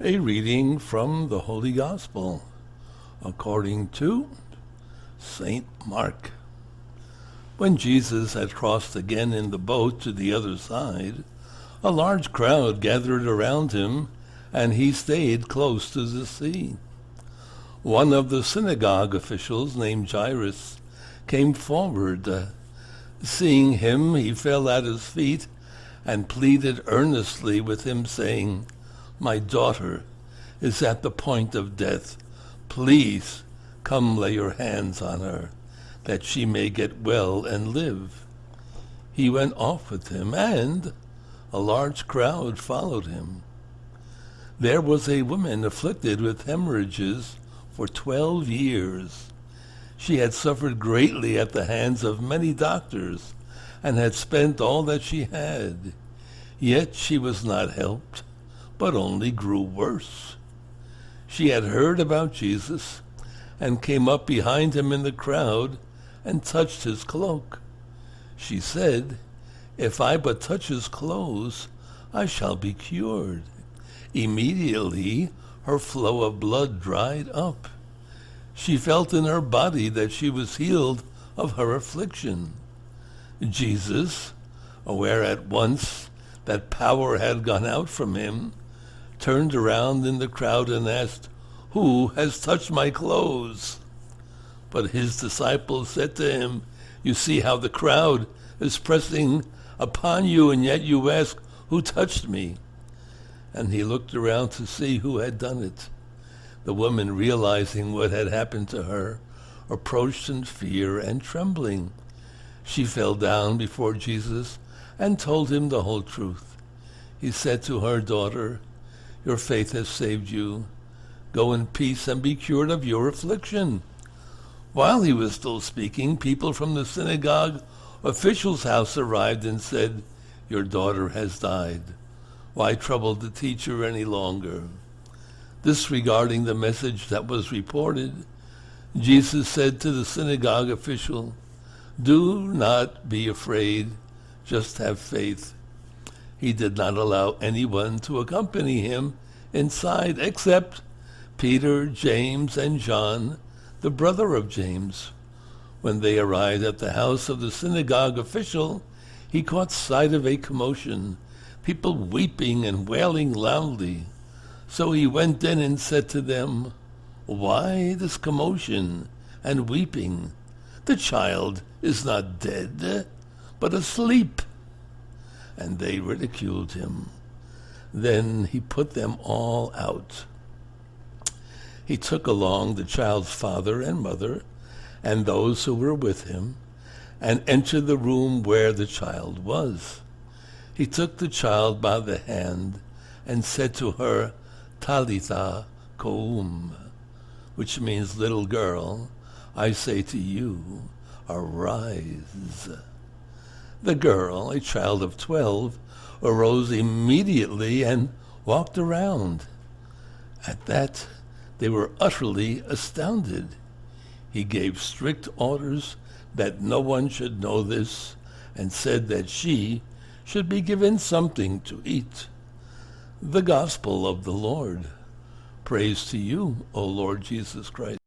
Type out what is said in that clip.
A reading from the Holy Gospel according to St. Mark. When Jesus had crossed again in the boat to the other side, a large crowd gathered around him, and he stayed close to the sea. One of the synagogue officials, named Jairus, came forward. Seeing him, he fell at his feet and pleaded earnestly with him, saying, "My daughter is at the point of death. Please come lay your hands on her, that she may get well and live." He went off with him, and a large crowd followed him. There was a woman afflicted with hemorrhages for 12 years. She had suffered greatly at the hands of many doctors, and had spent all that she had. Yet she was not helped, but only grew worse. She had heard about Jesus, and came up behind him in the crowd and touched his cloak. She said, "If I but touch his clothes, I shall be cured." Immediately her flow of blood dried up. She felt in her body that she was healed of her affliction. Jesus, aware at once that power had gone out from him, turned around in the crowd and asked, "Who has touched my clothes?" But his disciples said to him, "You see how the crowd is pressing upon you, and yet you ask, 'Who touched me?'" And he looked around to see who had done it. The woman, realizing what had happened to her, approached in fear and trembling. She fell down before Jesus and told him the whole truth. He said to her, "Daughter, your faith has saved you. Go in peace and be cured of your affliction." While he was still speaking, people from the synagogue official's house arrived and said, "Your daughter has died. Why trouble the teacher any longer?" Disregarding the message that was reported, Jesus said to the synagogue official, "Do not be afraid, just have faith." He did not allow anyone to accompany him inside except Peter, James, and John, the brother of James. When they arrived at the house of the synagogue official, he caught sight of a commotion, people weeping and wailing loudly. So he went in and said to them, "Why this commotion and weeping? The child is not dead, but asleep." And they ridiculed him. Then he put them all out. He took along the child's father and mother and those who were with him, and entered the room where the child was. He took the child by the hand and said to her, "Talitha koum," which means, "Little girl, I say to you, arise." The girl, a child of 12, arose immediately and walked around. At that, they were utterly astounded. He gave strict orders that no one should know this, and said that she should be given something to eat. The Gospel of the Lord. Praise to you, O Lord Jesus Christ.